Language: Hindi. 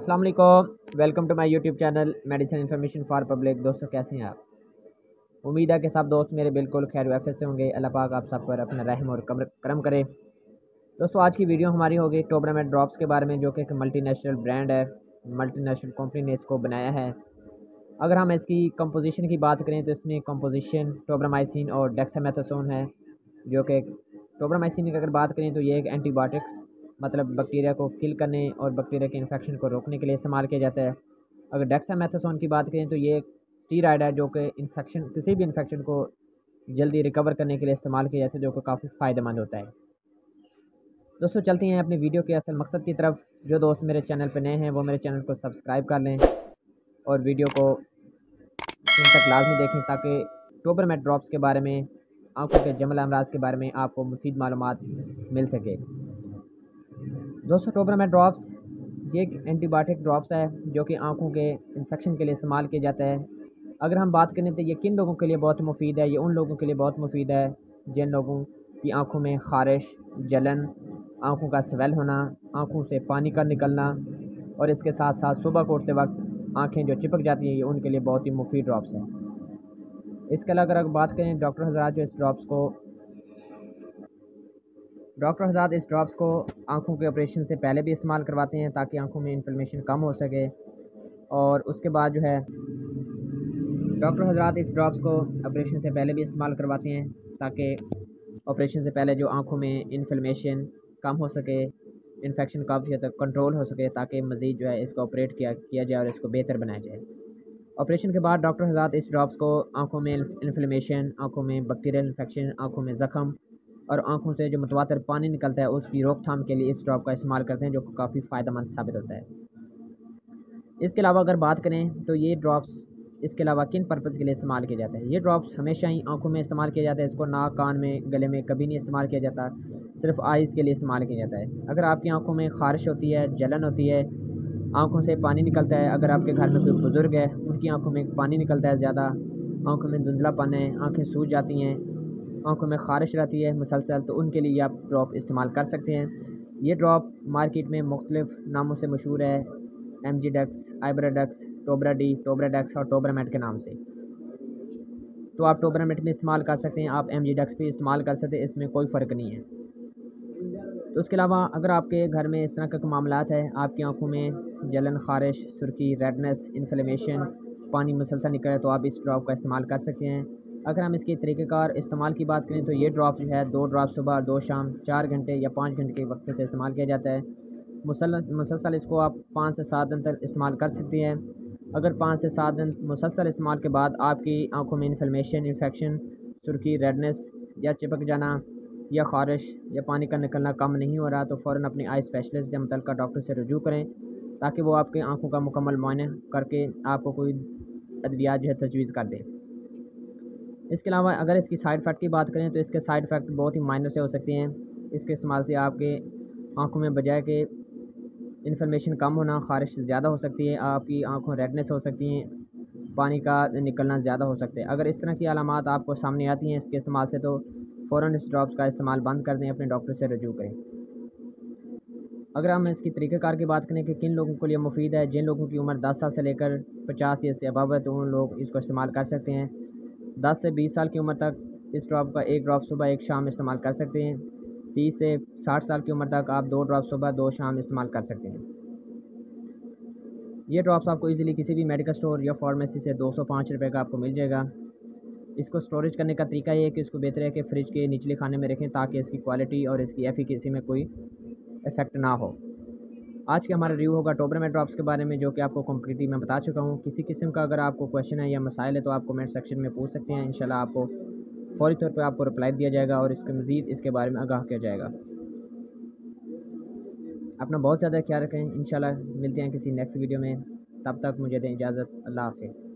अस्सलाम वालेकुम, welcome to my YouTube channel medicine information for public. दोस्तों कैसे हैं आप? उम्मीद है कि सब दोस्त मेरे बिल्कुल खैर वाफियत से होंगे। अल्लाह पाक आप सब पर अपना रहम और करम करे। दोस्तों आज की वीडियो हमारी होगी टोब्रामेट ड्रॉप्स के बारे में, जो कि एक मल्टीनेशनल ब्रांड है, मल्टीनेशनल कंपनी ने इसको बनाया है। अगर हम इसकी कंपोजिशन की बात करें तो इसमें कंपोजिशन टोब्रामाइसिन और डेक्सामेथासोन है, जो कि टोब्रामाइसिन की अगर बात करें तो ये एक एंटीबायोटिक्स मतलब बैक्टीरिया को किल करने और बैक्टीरिया के इन्फेक्शन को रोकने के लिए इस्तेमाल किया जाता है। अगर डेक्सामेथासोन की बात करें तो ये एक स्टीरॉयड है, जो कि इन्फेक्शन किसी भी इन्फेक्शन को जल्दी रिकवर करने के लिए इस्तेमाल किया जाता है, जो कि काफ़ी फ़ायदेमंद होता है। दोस्तों चलते हैं अपनी वीडियो के असल मकसद की तरफ। जो दोस्त मेरे चैनल पर नए हैं वो मेरे चैनल को सब्सक्राइब कर लें और वीडियो को इन तक लाजमी देखें, ताकि टोब्रामेट ड्रॉप्स के बारे में, आँखों के जमल अमराज के बारे में आपको मुफीद मालूमात मिल सके। दोस्तों टोब्रामेट ड्रॉप्स ये एक एंटीबायोटिक ड्रॉप्स है, जो कि आँखों के इन्फेक्शन के लिए इस्तेमाल किया जाता है। अगर हम बात करें तो ये किन लोगों के लिए बहुत मुफीद है, ये उन लोगों के लिए बहुत मुफीद है जिन लोगों की आँखों में ख़ारिश, जलन, आँखों का स्वेल होना, आँखों से पानी का निकलना और इसके साथ साथ सुबह को उठते वक्त आँखें जो चिपक जाती हैं, ये उनके लिए बहुत ही मुफीद ड्रॉप्स हैं। इसके अलावा अगर बात करें डॉक्टर हज़रात इस ड्रॉप्स को आँखों के ऑपरेशन से पहले भी इस्तेमाल करवाते हैं, ताकि आँखों में इन्फ्लेमेशन कम हो सके। और उसके बाद जो है डॉक्टर हज़रात इस ड्रॉप्स को ऑपरेशन से पहले भी इस्तेमाल करवाते हैं, ताकि ऑपरेशन से पहले जो आँखों में इन्फ्लेमेशन कम हो सके, इन्फेक्शन काफ़ी हद तक कंट्रोल हो सके, ताकि मज़ीद जो है इसको ऑपरेट किया जाए और इसको बेहतर बनाया जाए। ऑपरेशन के बाद डॉक्टर हज़रात इस ड्रॉप्स को आँखों में इन्फ्लेमेशन, आँखों में बैक्टीरियल इन्फेक्शन, आँखों में ज़ख़म और आँखों से जो मुतवातर पानी निकलता है उसकी रोकथाम के लिए इस ड्रॉप का इस्तेमाल करते हैं, जो काफ़ी फ़ायदेमंद साबित होता है। इसके अलावा अगर बात करें तो ये ड्रॉप्स इसके अलावा किन पर्पज़ के लिए इस्तेमाल किया जाता है। ये ड्रॉप्स हमेशा ही आँखों में इस्तेमाल किया जाता है, इसको नाक, कान में, गले में कभी नहीं इस्तेमाल किया जाता, सिर्फ आइज़ के लिए इस्तेमाल किया जाता है। अगर आपकी आँखों में ख़ारिश होती है, जलन होती है, आँखों से पानी निकलता है, अगर आपके घर में कोई बुज़ुर्ग है उनकी आँखों में पानी निकलता है ज़्यादा, आँखों में धुंधलापन है, आँखें सूज जाती हैं, आँखों में ख़ारिश रहती है मुसलसल, तो उनके लिए आप ड्रॉप इस्तेमाल कर सकते हैं। ये ड्रॉप मार्केट में मुख्तलिफ़ नामों से मशहूर है, एमजीडेक्स, आइब्राडेक्स, टोब्रा-डी, टोब्राडेक्स और टोब्रामेट के नाम से। तो आप टोब्रामेट में इस्तेमाल कर सकते हैं, आप एमजीडेक्स भी इस्तेमाल कर सकते हैं, इसमें कोई फ़र्क नहीं है। तो उसके अलावा अगर आपके घर में इस तरह का मामलात है, आपकी आँखों में जलन, ख़ारिश, सुर्खी, रेडनेस, इन्फ्लेमेशन, पानी मुसलसल निकले, तो आप इस ड्रॉप का इस्तेमाल कर सकते हैं। अगर हम इसके तरीक़ेकार इस्तेमाल की बात करें तो ये ड्रॉप जो है 2 ड्रॉप सुबह और 2 शाम 4 घंटे या 5 घंटे के वक्फे से इस्तेमाल किया जाता है। मुसलसल इसको आप 5 से 7 दिन तक इस्तेमाल कर सकते हैं। अगर 5 से 7 दिन मुसलसल इस्तेमाल के बाद आपकी आँखों में इन्फ्लेमेशन, इन्फेक्शन, सुर्खी, रेडनेस या चिपक जाना या ख़ारिश या पानी का निकलना कम नहीं हो रहा, तो फ़ौरन अपने आई स्पेशलिस्ट या मुतल्लिका डॉक्टर से रुजू करें, ताकि वो आपके आँखों का मुकम्मल मुआयना करके आपको कोई अद्वियात जो है तजवीज़ कर दें। इसके अलावा अगर इसकी साइड इफ़ेक्ट की बात करें तो इसके साइड इफ़ेक्ट बहुत ही माइनर से हो सकते हैं। इसके इस्तेमाल से आपके आँखों में बजाय के इन्फ्लेमेशन कम होना, ख़ारिश ज़्यादा हो सकती है, आपकी आँखों रेडनेस हो सकती हैं, पानी का निकलना ज़्यादा हो सकता है। अगर इस तरह की अलामात आपको सामने आती हैं इसके इस्तेमाल से, तो फ़ौरन इस ड्रॉप्स का इस्तेमाल बंद कर दें, अपने डॉक्टर से रुजू करें। अगर हम इसकी तरीक़ेकार की बात करें कि किन लोगों के लिए मुफीद है, जिन लोगों की उम्र 10 साल से लेकर 50 ईयर से अबव है, तो उन लोग इसको इस्तेमाल कर सकते हैं। 10 से 20 साल की उम्र तक इस ड्रॉप का 1 ड्रॉप सुबह 1 शाम इस्तेमाल कर सकते हैं। 30 से 60 साल की उम्र तक आप 2 ड्रॉप सुबह 2 शाम इस्तेमाल कर सकते हैं। ये ड्रॉप्स आपको इजीली किसी भी मेडिकल स्टोर या फार्मेसी से 205 रुपये का आपको मिल जाएगा। इसको स्टोरेज करने का तरीका ये है कि इसको बेहतर है कि फ्रिज के निचले खाने में रखें, ताकि इसकी क्वालिटी और इसकी एफिकेसी में कोई इफ़ेक्ट ना हो। आज का हमारा रिव्यू होगा टोब्रामेट ड्रॉप्स के बारे में, जो कि आपको कंप्लीटली मैं बता चुका हूँ। किसी किस्म का अगर आपको क्वेश्चन है या मसाइल है तो आप कमेंट सेक्शन में पूछ सकते हैं। इंशाल्लाह आपको फ़ौरी तौर पर आपको रिप्लाई दिया जाएगा और इसके मज़ीद इसके बारे में आगाह किया जाएगा। अपना बहुत ज़्यादा ख्याल रखें। इंशाल्लाह मिलते हैं किसी नेक्स्ट वीडियो में, तब तक मुझे दें इजाज़त। अल्लाह हाफ़िज़।